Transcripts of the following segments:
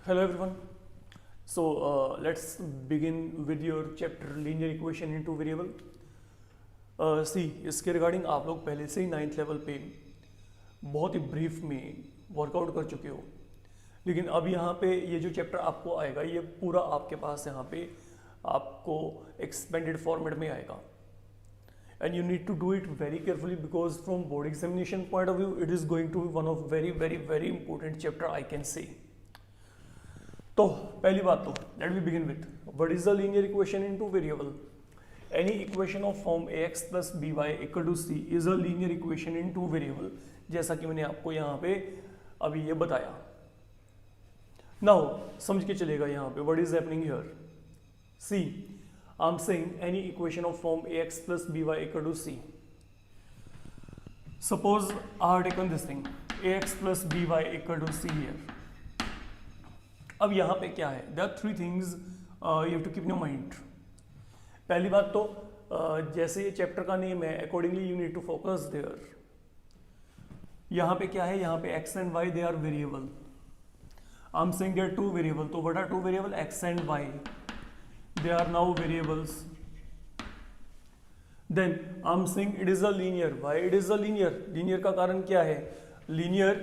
Hello everyone. So let's begin with your chapter linear equation into variable. See, इसके regarding आप लोग पहले से ही 9th लेवल पे बहुत ही ब्रीफ में वर्कआउट कर चुके हो, लेकिन अब यहाँ पे ये जो चैप्टर आपको आएगा ये पूरा आपके पास यहाँ पे आपको एक्सपेंडेड फॉर्मेट में आएगा. And you need to do it very carefully because from board examination point of view it is going to be one of very important chapter I can say. तो पहली बात तो let me begin with what is the linear equation into variable. Any equation of form ax plus by equal to c is a linear equation into variable, जैसा कि मैंने आपको यहाँ पे अभी ये बताया. Now समझ के चलेगा यहाँ पे what is happening here. See, I'm saying any equation of form ax plus by equal to c. Suppose I have taken this thing ax plus by equal to c here. अब यहाँ पे क्या है, there are three things you have to keep in your mind. पहली बात तो जैसे ये चैप्टर का नेम है accordingly you need to focus there. यहाँ पे क्या है, यहाँ पे x and y they are variable. I'm saying there are two variable. तो what are two variable? X and y. They are now variables. Then I'm saying it is a linear. Why it is a linear? Linear का कारण क्या है? Linear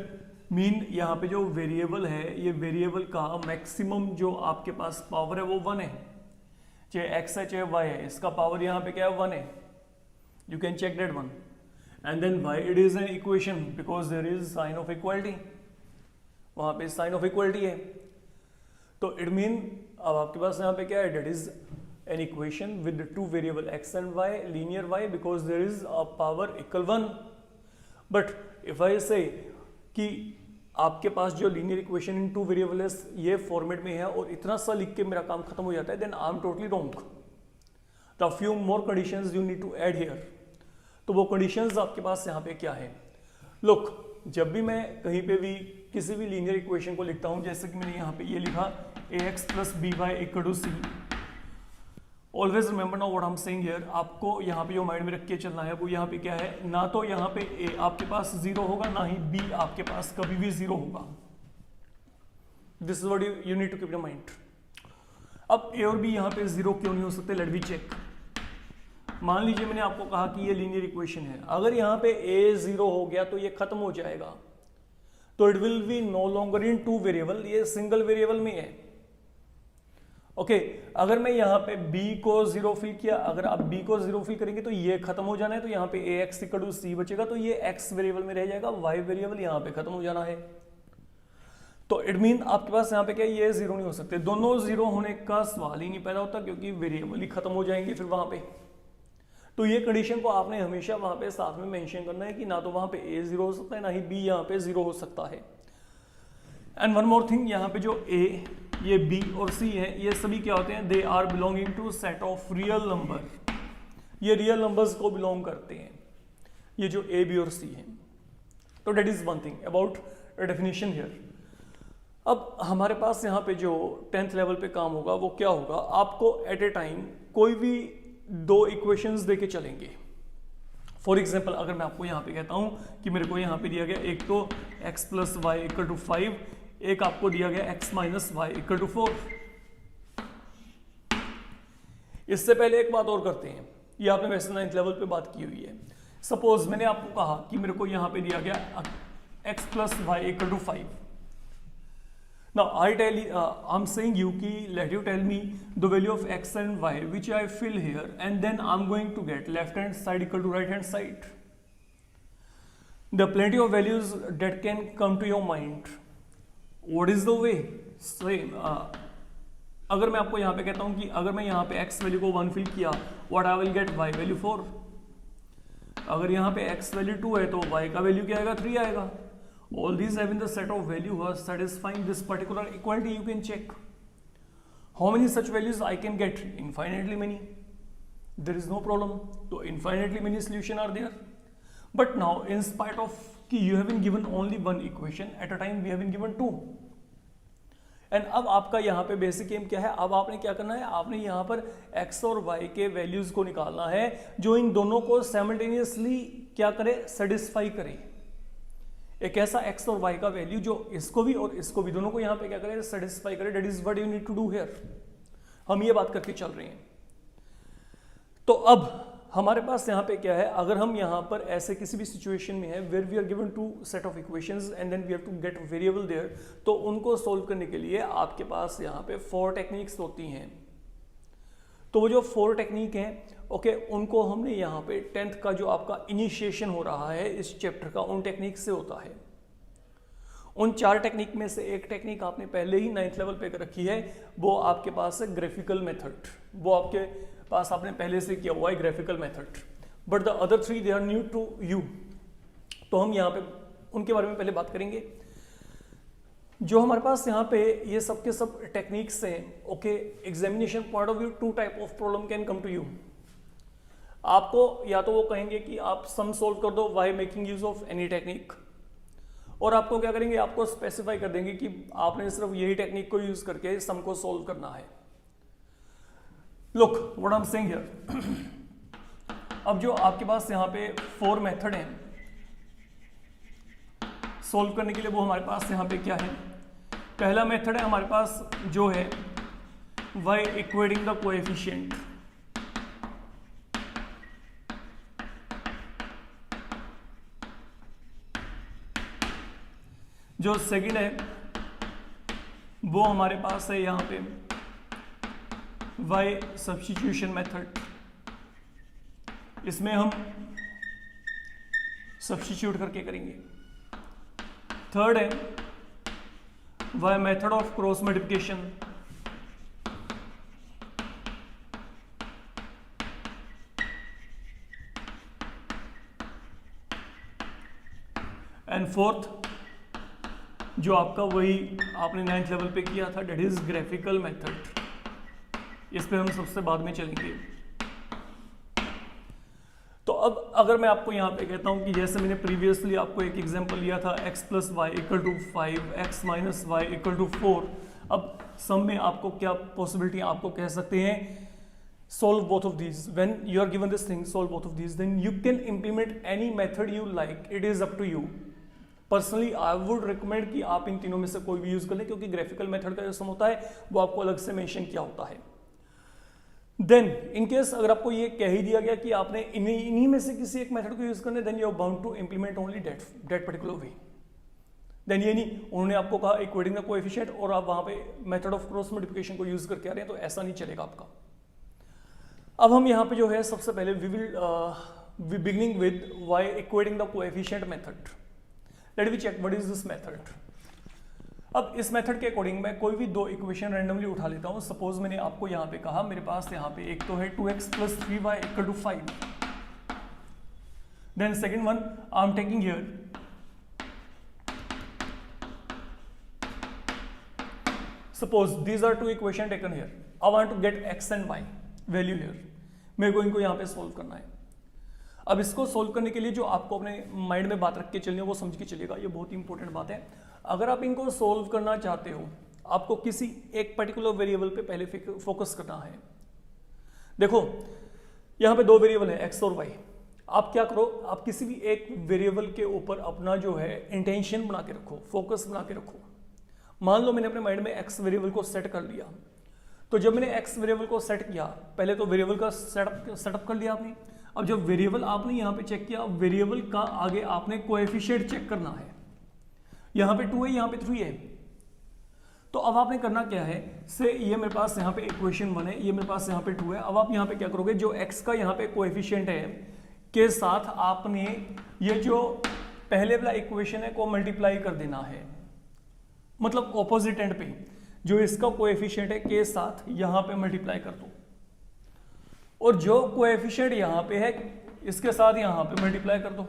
mean यहाँ पे जो variable है ये वेरिएबल का मैक्सिमम जो आपके पास पावर है वो 1 है, चाहे x है चाहे y है, इसका पावर यहाँ पे क्या है 1 है. You can check that one. And then y it is an equation because there is sign of equality, वहाँ पे साइन ऑफ इक्वालिटी है. तो इट मीन अब आपके पास यहाँ पे क्या है, that is an equation with two variable x and y, linear y because there is a power equal 1. But if I say कि आपके पास जो linear equation in two variable है ये फॉर्मेट में है और इतना सा लिख के मेरा काम खत्म हो जाता है, then I am totally wrong. The few more conditions you need to add here. तो वो कंडीशंस आपके पास यहाँ पे क्या है. लुक, जब भी मैं कहीं पे भी किसी भी लीनियर इक्वेशन को लिखता हूँ, जैसे कि मैंने यहाँ पे ये लिखा ax plus by equal to c, always remember now what I am saying here. आपको यहाँ पे जो माइंड में रख के चलना है वो यहाँ पे क्या है, ना तो यहाँ पे a आपके पास 0 होगा ना ही b आपके पास कभी भी 0 होगा. This is what you need to keep in mind. अब a और b यहाँ पे 0 क्यों नहीं हो सकते, लेट मी चेक. मान लीजिए मैंने आपको कहा कि ये लीनियर इक्वेशन है, अगर यहाँ पे a 0 हो गया तो ये खत्म हो जाएगा, तो it will be no longer in two variable, ये सिंगल वेरिएबल में है. ओके अगर मैं यहाँ पे b को 0 फिल किया, अगर आप b को 0 फिल करेंगे तो ये खत्म हो जाना है, तो यहाँ पे ax इक्वल टू c बचेगा, तो ये x वेरिएबल में रह जाएगा, y वेरिएबल यहाँ पे खत्म हो जाना है. तो इट मीन आपके पास यहाँ पे क्या ये 0 नहीं हो सकते, दोनों 0 होने का सवाल ही नहीं पैदा होता क्योंकि वेरिएबल ही खत्म हो जाएंगे फिर वहां पे. तो ये कंडीशन को आपने हमेशा वहां पे साथ में मेंशन करना है कि ना तो वहां पे a 0 हो सकता है ना ही b यहाँ पे 0 हो सकता है. एंड वन मोर थिंग, यहाँ पे जो a, ये b और c है, ये सभी क्या होते हैं, they are belonging to set of real number. ये रियल नंबर्स को बिलोंग करते हैं, ये जो a b और c है. तो that is one thing about definition here. अब हमारे पास यहाँ पे जो 10th लेवल पे काम होगा वो क्या होगा, आपको एट ए टाइम कोई भी दो इक्वेशंस देके चलेंगे. फॉर एग्जाम्पल अगर मैं आपको यहाँ पे कहता हूँ कि मेरे को यहाँ पे दिया गया एक तो x plus y equal to 5, एक आपको दिया गया x minus y equal to 4. इससे पहले एक बात और करते हैं, ये आपने वैसे 9th लेवल पे बात की हुई है. सपोज मैंने आपको कहा कि मेरे को यहाँ पे दिया गया x plus y equal to 5. Now I'm saying you कि let you tell me the value of x and y which I fill here, and then I'm going to get left hand side equal to right hand side. There are plenty of values that can come to your mind. What is the way? Same. अगर मैं आपको यहाँ पे कहता हूँ कि अगर मैं यहाँ पे x वैल्यू को 1 फिल किया, what I will get y value 4. अगर यहाँ पे x वैल्यू 2 है तो y का वैल्यू क्या आएगा, 3 आएगा. All these having the set of value are satisfying this particular equality. You can check how many such values I can get. Infinitely many. There is no problem. So infinitely many solutions are there. But now, in spite of कि you have been given only one equation at a time, we have been given two. And अब आपका यहाँ पे basic M क्या है, अब आपने क्या करना है, आपने यहाँ पर x और y के वैल्यूज को निकालना है जो इन दोनों को साइमल्टेनियसली क्या करे, सेटिस्फाई करे. एक ऐसा x और y का वैल्यू जो इसको भी और इसको भी दोनों को यहाँ पे क्या करे, सेटिस्फाई करे। That is what you need to do here. हम ये बात करके चल रहे हैं। तो अब हमारे पास यहाँ पे क्या है, अगर हम यहाँ पर ऐसे किसी भी सिचुएशन में है where we are given two set of equations and then we have to get variable there, तो उनको सोल्व करने के लिए आपके पास यहाँ पे 4 टेक्निक्स होती हैं। तो वो जो 4 टेक्निक हैं, ओके, उनको हमने यहाँ पे 10th का जो आपका इनिशिएशन हो रहा है इस चैप्टर का, उन टेक्निक से होता है। उन 4 टेक्निक में से एक टेक्निक आपने पहले ही 9th लेवल पे कर रखी है, वो आपके पास है ग्राफिकल मेथड। वो आपके पास आपने पहले से किया हुआ है graphical method, but the other 3 they are new to you. तो हम यहाँ पे उनके बारे में पहले बात करेंगे। जो हमारे पास यहाँ पे ये सब के सब टेक्निक्स हैं, okay, examination point of view 2 type of problem can come to you. आपको या तो वो कहेंगे कि आप सम सोल्व कर दो by making use of any technique, और आपको क्या करेंगे, आपको स्पेसिफाई कर देंगे कि आपने सिर्फ यही टेक्निक को यूज करके सम को सोल्व करना है। Look what I am saying here. अब जो आपके पास यहाँ पे 4 मेथड हैं सोल्व करने के लिए, वो हमारे पास यहाँ पे क्या है। पहला मेथड है हमारे पास जो है y इक्वेटिंग द कोएफिशिएंट। जो सेकंड है वो हमारे पास है यहाँ पे y सब्स्टिट्यूशन मेथड। इसमें हम सब्स्टिट्यूट करके करेंगे। थर्ड है y method of cross multiplication. And fourth जो आपका वही आपने 9th लेवल पे किया था, डेट इज ग्राफिकल मेथड। इस पे हम सबसे बाद में चलेंगे। तो अब अगर मैं आपको यहाँ पे कहता हूँ कि जैसे मैंने प्रीवियसली आपको एक एग्जांपल लिया था x + y = 5, x - y = 4। अब सम में आपको क्या पॉसिबिलिटी, आपको कह सकते हैं solve both of these. When you are given this thing, solve both of these, then you can implement any method you like. It is up to you. Personally I would recommend कि आप इन तीनों में से कोई भी use कर लें, क्योंकि ग्राफिकल मेथड का जो सम होता है वो आपको अलग से मेंशन किया होता है। देन इन केस अगर आपको ये कह ही दिया गया कि आपने इन्हीं में से किसी एक मेथड को यूज करना है, then you are bound to implement only that particular way. Then ये नहीं उन्होंने आपको कहा इक्वेटिंग द कोएफिशिएंट और आप वहां पे मेथड ऑफ क्रॉस मल्टीप्लिकेशन को यूज करके आ रहे हैं, तो ऐसा नहीं चलेगा आपका। अब हम यहाँ पे जो है सबसे पहले we will beginning with y equating the coefficient method. Let me check what is this method. अब इस मेथड के अकॉर्डिंग मैं कोई भी 2 इक्वेशन रैंडमली उठा लेता हूं। सपोज मैंने आपको यहाँ पे कहा मेरे पास यहाँ पे एक तो है 2x + 3y = 5। Then second one I am taking here suppose these are 2 equation taken here. I want to get x and y value here. मेरे को इनको यहाँ पे सोल्व करना है। अब इसको सोल्व करने के लिए जो आपको अपने माइंड में बात रख के चलनी है वो समझ के चलिएगा, ये बहुत ही इंपॉर्टेंट बात है। अगर आप इनको सोल्व करना चाहते हो, आपको किसी एक पर्टिकुलर वेरिएबल पे पहले फोकस करना है। देखो यहाँ पे 2 वेरिएबल है x और y। आप क्या करो, आप किसी भी एक वेरिएबल के ऊपर अपना जो है इंटेंशन बना के रखो, फोकस बना के रखो। मान लो मैंने अपने माइंड में x वेरिएबल को सेट कर लिया, तो जब मैंने x वेरिएबल को सेट किया, पहले तो वेरिएबल का सेटअप कर लिया आपने। अब जब वेरिएबल आपने यहाँ पे चेक किया, वेरिएबल का आगे आपने कोएफिशिएंट चेक करना है। यहाँ पे 2 है, यहाँ पे 3 है। तो अब आपने करना क्या है, से ये मेरे पास यहाँ पे इक्वेशन 1 है, ये मेरे पास यहाँ पे 2 है। अब आप यहाँ पे क्या करोगे, जो x का यहाँ पे कोएफिशिएंट है के साथ आपने ये जो पहले वाला इक्वेशन है को मल्टीप्लाई कर देना है, मतलब ऑपोजिट एंड पे जो इसका कोएफिशिएंट है के साथ यहाँ पे मल्टीप्लाई कर दो, और जो कोएफिशिएंट यहाँ पे है इसके साथ यहाँ पे मल्टीप्लाई कर दो।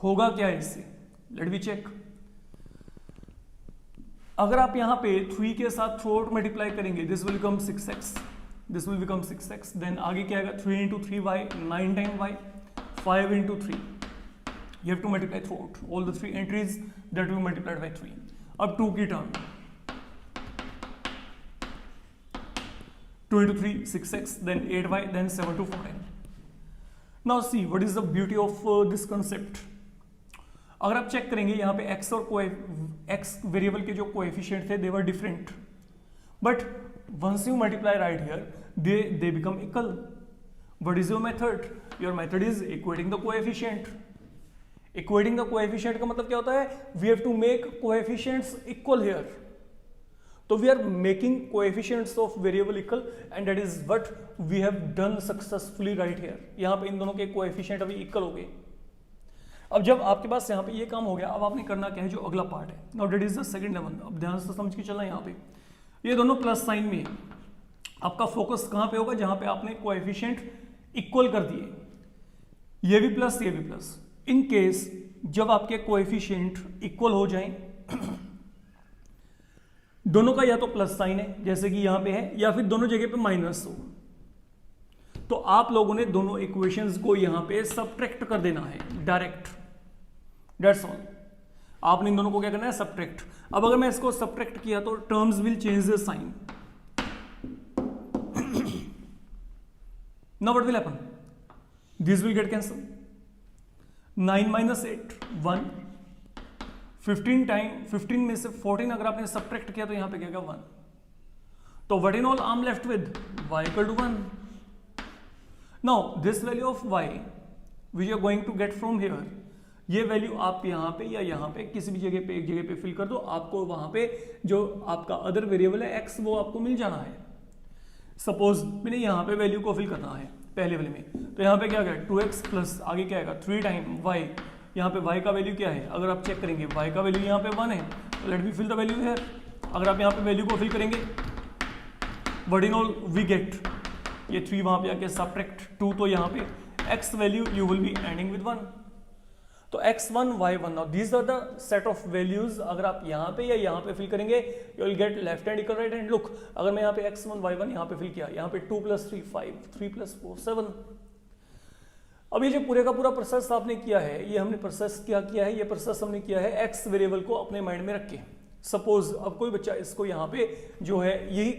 होगा क्या इससे, लेट मी चेक। अगर आप यहाँ पे 3 के साथ थ्रू आउट मल्टीप्लाई करेंगे, this will become 6x, this will become 6x। Then आगे क्या आएगा, 3 × 3y 9 time y, 5 × 3। You have to multiply throughout all the 3 entries that will be multiplied by 3. अब 2 की term, 2 × 3 6x, then 8y, then 7 to 4n. Now see what is the beauty of this concept. अगर आप check करेंगे यहाँ पे x और x variable के जो कोएफिशिएंट थे they were different, but once you multiply right here they become equal. What is your method? Your method is equating the coefficient. Equating the coefficient का मतलब क्या होता है? We have to make coefficients equal here. तो we are making coefficients of variable equal and that is what we have done successfully right here. यहाँ पे इन दोनों के कोएफिशिएंट अभी इक्वल हो गए. अब जब आपके पास यहाँ पे ये काम हो गया, अब आपने करना क्या है, जो अगला पार्ट है, now that is the second level. अब ध्यान से समझ के चलना, यहाँ पे ये दोनों प्लस साइन में है. आपका फोकस कहाँ पे होगा? जहां पे आपने कोएफिशिएंट इक्वल कर दिए, ये भी प्लस ये भी प्लस. इन केस जब आपके कोएफिशिएंट इक्वल हो जाएं, दोनों का या तो प्लस साइन है जैसे कि यहां पे है, या फिर दोनों जगह पे माइनस हो, तो आप लोगों ने दोनों इक्वेशंस को यहां पे सबट्रैक्ट कर देना है डायरेक्ट. That's all. आपने इन दोनों को क्या करना है? सबट्रैक्ट. अब अगर मैं इसको सबट्रैक्ट किया तो terms will change the sign. Now what will happen? This will get cancel. 9 minus 8 1. 15 में से 14 अगर आपने सबट्रैक्ट किया तो यहां पे क्या होगा? 1. तो what in all I am left with? y equal to 1. Now this value of y which you are going to get from here, ये वैल्यू आप यहां पे या यहां पे किसी भी जगह पे एक जगह पे फिल कर दो, आपको वहां पे जो आपका अदर वेरिएबल है x वो आपको मिल जाना है. सपोज मैंने यहां पे वैल्यू को फिल करना है पहले वाले में, तो यहाँ पे क्या आएगा? 2x प्लस आगे क्या आएगा? 3 टाइम y. यहाँ पे y का वैल्यू क्या है? अगर आप चेक करेंगे y का वैल्यू यहाँ पे 1 है, तो let me fill the value है. अगर आप यहाँ पे वैल्यू को फिल करेंगे, what in all we get, ये 3 वहां पे आके सबट्रैक्ट 2, तो यहाँ पे x value you will be ending with 1. तो x1 y1. Now these are the set of values. अगर आप यहाँ पे या यहाँ पे फिल करेंगे you will get left hand equal right hand. Look, अगर मैं यहाँ पे x1 y1 यहाँ पे फिल किया, यहाँ पे 2 + 3 5, 3 + 4 7. अब ये जो पूरे का पूरा प्रोसेस आपने किया है, ये हमने प्रोसेस क्या किया है? ये प्रोसेस हमने किया है x वेरिएबल को अपने माइंड में रख के. सपोज अब कोई बच्चा इसको यहाँ पे जो है यही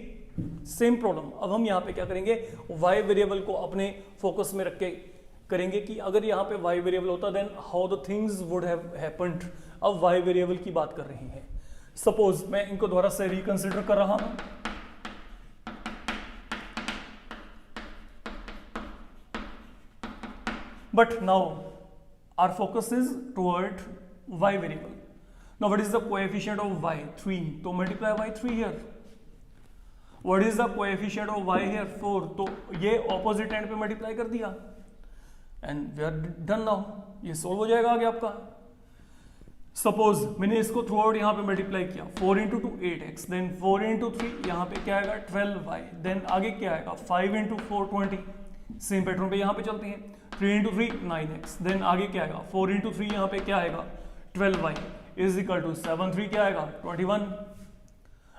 सेम प्रॉब्लम अब हम यहाँ पे क्या करेंगे? y वेरिएबल को अपने फोकस में रख के करेंगे कि अगर यहाँ पे y वेरिएबल होता then how the things would have happened. अब y वेरिएबल की बात कर रहे हैं. सपोज मैं इनको दोबारा से रिकंसिडर कर रहा हूं. But now our focus is toward y variable. Now what is the coefficient of y? 3. तो multiply by 3 here. What is the coefficient of y here? 4. तो ये ऑपोजिट एंड पे मल्टीप्लाई कर दिया and we are done. Now ये solve हो जाएगा आगे आपका. सपोज मैंने इसको थ्रू आउट यहाँ पे मल्टीप्लाई किया, 4 × 2 8x, देन 4 × 3 यहाँ पे क्या आएगा? 12y. देन आगे क्या आएगा? 5 × 4 20. सेम पैटर्न पे यहाँ पे चलते हैं. 3 × 3 9x. देन आगे क्या आएगा? 4 × 3 यहाँ पे क्या आएगा? 12y इज इक्वल टू 7 3 क्या आएगा? 21.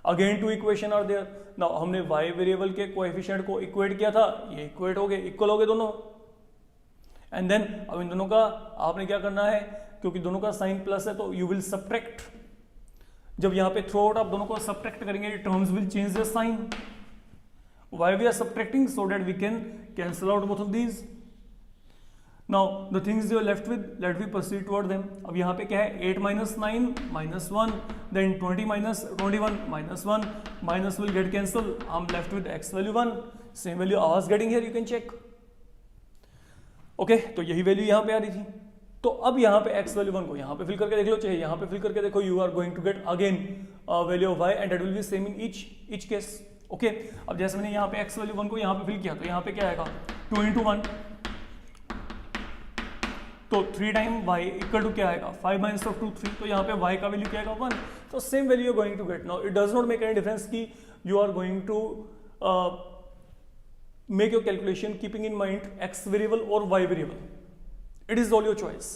Again 2 equation are there. Now हमने y वेरिएबल के कोएफिशिएंट को इक्वेट किया था, ये इक्वेट हो गए, इक्वल हो गए दोनों. एंड देन अब इन दोनों का आपने क्या करना है? क्योंकि दोनों का साइन प्लस है तो यू विल सबट्रैक्ट. जब यहाँ पे थ्रू आउट आप दोनों को सबट्रैक्ट करेंगे, terms will change the sign. Why we are subtracting? So that we can cancel out both of these. Now the things you are left with, let we proceed toward them. अब यहाँ पे क्या है? 8 - 9 -1, देन 20 - 21 -1, minus will get cancel. I am left with x value 1. Same value I was getting here, you can check. Okay, तो यही value यहाँ पे आ रही थी. तो अब यहाँ पे x वैल्यू 1 को यहाँ पे फिल करके देख लो, चाहे यहाँ पे फिल करके देखो, you are going to get again value of y and that will be same in each case. Okay, अब जैसे मैंने यहाँ पे x वैल्यू 1 को यहाँ पे फिल किया, तो यहाँ पे क्या आएगा? 2 × 1, तो 3 टाइम y इक्वल टू क्या आएगा? 5 - 2 3. तो यहाँ पे y का वैल्यू क्या आएगा? 1. तो same value you are going to get. Now it does not make any difference कि you are going to make your calculation keeping in mind x variable or y variable. It is all your choice.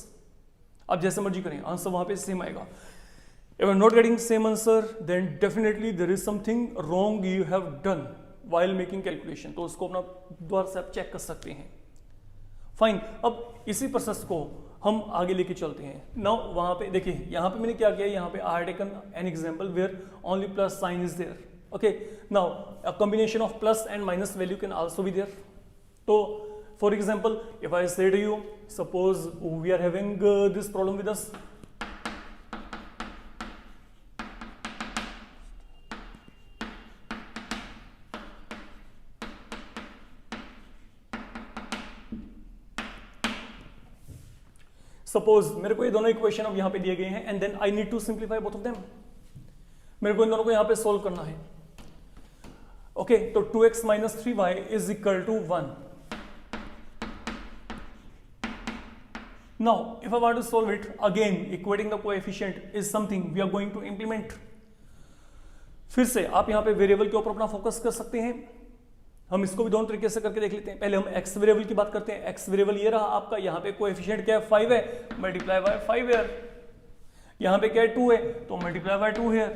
आप जैसे मर्जी करें, answer वहां पे same आएगा. If you are not getting same answer, then definitely there is something wrong you have done while making calculation. तो उसको अपना दोबारा से आप चेक कर सकते हैं. फाइन. अब इसी प्रोसेस को हम आगे लेके चलते हैं. नाउ वहां पे देखिए, यहाँ पे मैंने क्या किया, यहाँ पे I had taken an example where only plus sign is there. Okay, now a combination of plus and minus value can also be there. So for example, if I say to you, suppose we are having this problem with us, suppose मेरे को ये दोनों equation अब यहाँ पे दिए गए हैं and then I need to simplify both of them. मेरे को इन दोनों को यहाँ पे सोल्व करना है। ओके, तो 2x minus 3y is equal to 1। Now, if I want to solve it, again, equating the coefficient is something we are going to implement. फिर से आप यहाँ पे वेरिएबल के ऊपर अपना फोकस कर सकते हैं। हम इसको भी दोनों तरीके से करके देख लेते हैं। पहले हम x वेरिएबल की बात करते हैं। x वेरिएबल ये रहा आपका, यहाँ पे कोएफिशिएंट क्या है 5 है, मल्टीप्लाई बाय 5 हियर। यहाँ पे क्या है 2 है, तो multiply by 2 here.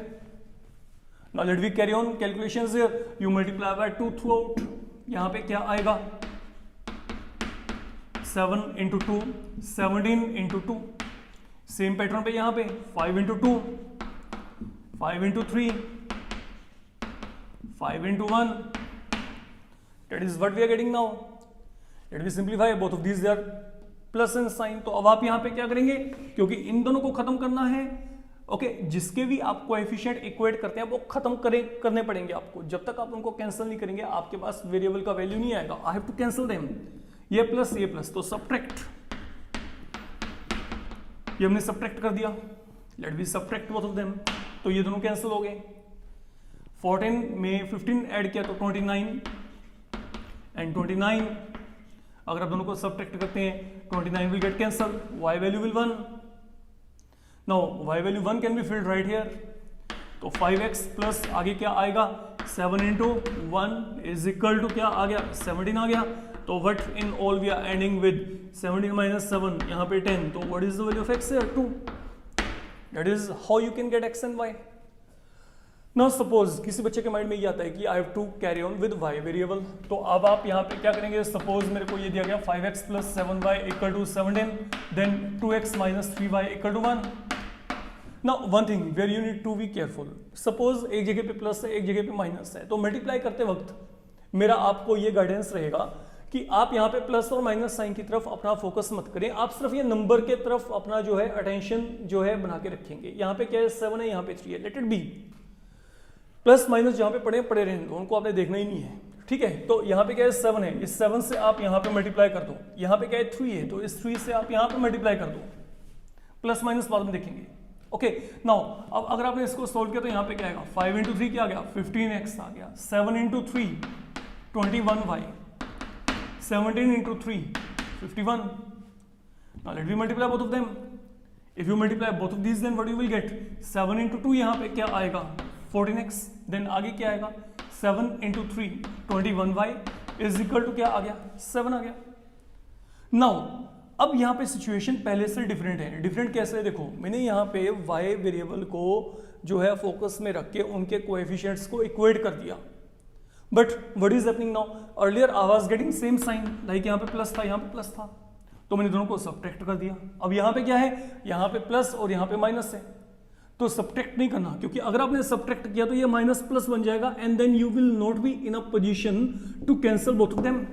Now let we carry on calculations here. You multiply by 2 through out. यहाँ पे क्या आएगा 7 into 2, 17 into 2। सेम पैटर्न पे यहाँ पे 5 into 2, 5 into 3, 5 into 1। That is what we are getting now. Let me simplify both of these, they are plus in sign। तो अब आप यहाँ पे क्या करेंगे, क्योंकि इन दोनों को खत्म करना है। ओके, जिसके भी आप कोएफिशिएंट इक्वेट करते हैं वो खत्म करने पड़ेंगे आपको। जब तक आप उनको कैंसिल नहीं करेंगे आपके पास वेरिएबल का वैल्यू नहीं आएगा। I have to cancel them. ये प्लस, तो सब्ट्रैक्ट, ये हमने सब्ट्रैक्ट कर दिया। Let be subtract both of them. तो ये दोनों कैंसिल हो गए। 14 में 15 ऐड किया तो 29 एंड 29। अगर आप दोनों को सब्ट्रैक्ट करते हैं 29 will get cancel, y value will 1। Now y value 1 can be filled right here. तो 5x प्लस आगे क्या आएगा 7 into 1 इज इक्वल टू क्या आ गया 17 आ गया। तो what in all we are ending with 17 minus 7, यहाँ पे 10। तो what is the value of x here 2। that is how you can get x and y। now suppose किसी बच्चे के माइंड में ये आता है कि I have to carry on with y variable. तो अब आप यहाँ पे क्या करेंगे, सपोज मेरे को ये दिया गया 5x plus 7y equal to 17, then 2x minus 3y equal to 1। now one thing where you need to be careful, suppose एक जगह पे प्लस है एक जगह पे माइनस है, तो मल्टीप्लाई करते वक्त मेरा आपको ये गाइडेंस रहेगा कि आप यहाँ पे प्लस और माइनस साइन की तरफ अपना फोकस मत करें। आप सिर्फ ये नंबर के तरफ अपना जो है अटेंशन जो है बना के रखेंगे। यहाँ पे क्या है 7 है, यहाँ पे 3 है, let it be. Plus minus जहाँ पे पड़े रहें तो उनको आपने देखना ही नहीं है, ठीक है। तो यहाँ पे क्या है 7 है, इस 7 से आप यहाँ पे मल्टीप्लाई कर दो। यहाँ पे क्या है 3 है, तो इस 3 से आप यहाँ पे मल्टीप्लाई कर दो। प्लस माइनस बाद में देखेंगे। ओके, नाउ अब अगर आपने इसको सोल्व किया तो यहाँ पे क्या आएगा 5 into 3 क्या आ गया 15x आ गया। 7 into 3 21y, 17 into 3 51। now let me multiply both of them। if you multiply both of these then what you will get 7 into 2 यहाँ पे क्या आएगा 14x, then आगे क्या आएगा 7 into 3 21y is equal to क्या आ गया 7 आ गया। now अब यहाँ पे सिचुएशन पहले से डिफरेंट है। डिफरेंट कैसे है, देखो मैंने यहाँ पे y वेरिएबल को जो है फोकस में रख के उनके कोएफिशिएंट्स को इक्वेट कर दिया। But what is happening now, earlier I was getting same sign, like यहाँ पे प्लस था यहाँ पे प्लस था, तो मैंने दोनों को सब्ट्रैक्ट कर दिया। अब यहाँ पे क्या है, यहाँ पे प्लस और यहाँ पे माइनस है, तो सब्ट्रैक्ट नहीं करना, क्योंकि अगर आपने सब्ट्रैक्ट किया तो ये माइनस प्लस बन जाएगा and then you will not be in a position to cancel both of them.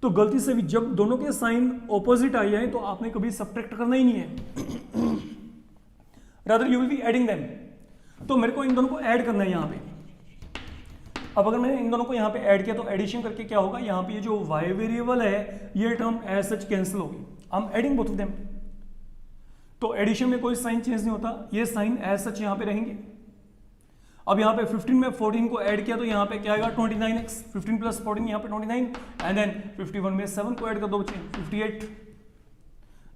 तो गलती से भी जब दोनों के साइन ऑपोजिट आ जाए तो आपने कभी सब्ट्रैक्ट करना ही नहीं है, rather you will be adding them. तो मेरे को इन दोनों को ऐड करना है यहाँ पे। अब अगर मैंने इन दोनों को यहाँ पे ऐड किया तो एडिशन करके क्या होगा, यहाँ पे ये जो y वेरिएबल है ये टर्म एज सच कैंसिल होगी। I am adding both of them, तो एडिशन में कोई साइन चेंज नहीं होता, ये साइन एज सच यहाँ पे रहेंगे। अब यहाँ पे 15 में 14 को ऐड किया तो यहाँ पे क्या आएगा 29x, 15 प्लस 14 यहाँ पे 29 एंड देन 51 में 7 को ऐड कर दो बच्चे 58।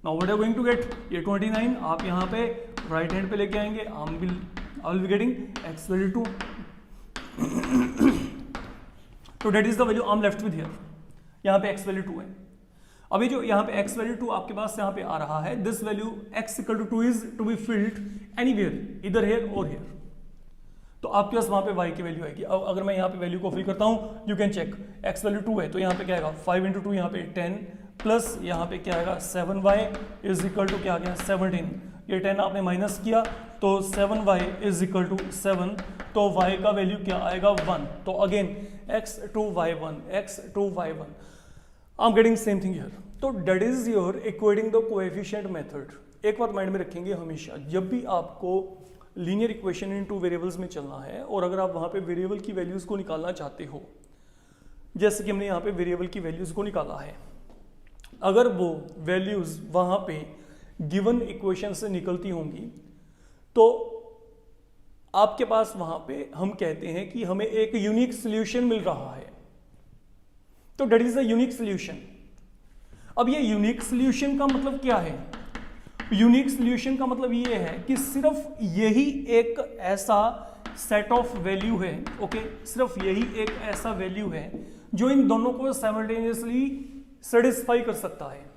Now what are going to get, ये 29 आप यहाँ पे राइट हैंड पे लेके आएंगे, I will be getting x value 2। तो that is the value I am left with here, यहाँ पे x वैल्यू 2 है। अभी जो यहाँ पे x वैल्यू 2 आपके पास यहाँ पे आ रहा है, this value x equal to 2 is to be filled anywhere, इधर हियर और हियर। तो आपके पास वहां पे y की वैल्यू आएगी। अब अगर मैं यहाँ पे वैल्यू को फिल करता हूँ, you can check, x value 2 है तो यहाँ पे क्या आएगा 5 into 2 यहाँ पे 10 प्लस यहाँ पे क्या आएगा 7y इज इक्वल टू क्या आ गया 17। ये 10 आपने माइनस किया तो 7y इज इक्वल टू 7, तो y का वैल्यू क्या आएगा 1। तो again x to y1, x to y1, I am getting same thing here. तो that is your equating the coefficient method. एक बात माइंड में रखेंगे हमेशा, जब भी आपको linear equation in two variables में चलना है और अगर आप वहां पे वेरिएबल की वैल्यूज को निकालना चाहते हो, जैसे कि हमने यहाँ पे वेरिएबल की वैल्यूज को निकाला है, अगर वो वैल्यूज वहां पे गिवन इक्वेशन से निकलती होंगी तो आपके पास वहां पे हम कहते हैं कि हमें एक यूनिक सॉल्यूशन मिल रहा है। तो that is a unique solution. अब ये यूनिक सॉल्यूशन का मतलब क्या है? यूनिक सॉल्यूशन का मतलब ये है कि सिर्फ यही एक ऐसा सेट ऑफ वैल्यू है, ओके, सिर्फ यही एक ऐसा वैल्यू है जो इन दोनों को साइमल्टेनियसली सेटिस्फाई कर सकता है।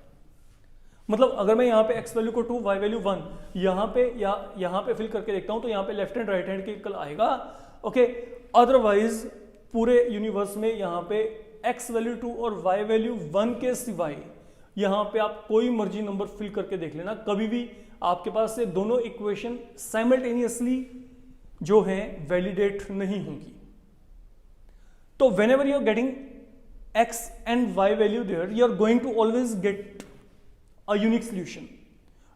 मतलब अगर मैं यहाँ पे x वैल्यू को 2, y वैल्यू 1 यहाँ पे या यहाँ पे फिल करके देखता हूँ तो यहाँ पे लेफ्ट हैंड राइट हैंड के इक्वल आएगा, ओके। अदरवाइज पूरे यूनिवर्स में यहाँ पे x वैल्यू 2 और y वैल्यू 1 के सिवाय यहाँ पे आप कोई मर्जी नंबर फिल करके देख लेना, कभी भी आपके पास से दोनों इक्वेशन साइमल्टेनियसली जो है वैलिडेट नहीं होंगी। तो whenever you are getting x and y value there, you are going to always get a unique solution.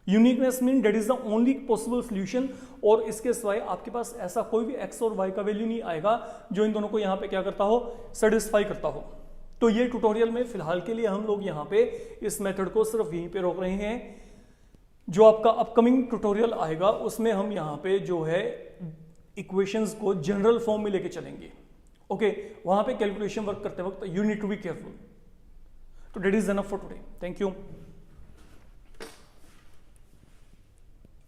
Uniqueness means that is the only possible solution, और इसके सिवाय आपके पास ऐसा कोई भी x और y का वैल्यू नहीं आएगा जो इन दोनों को यहाँ पे क्या करता हो, सेटिस्फाई करता हो। तो ये ट्यूटोरियल में फिलहाल के लिए हम लोग यहाँ पे इस मेथड को सिर्फ यहीं पे रोक रहे हैं। जो आपका अपकमिंग ट्यूटोरियल आएगा उसमें हम यहाँ पे जो है इक्वेशंस को जनरल फॉर्म में लेके चलेंगे, ओके। वहां पे कैलकुलेशन वर्क करते वक्त you need to be careful. तो that is enough for today, thank you.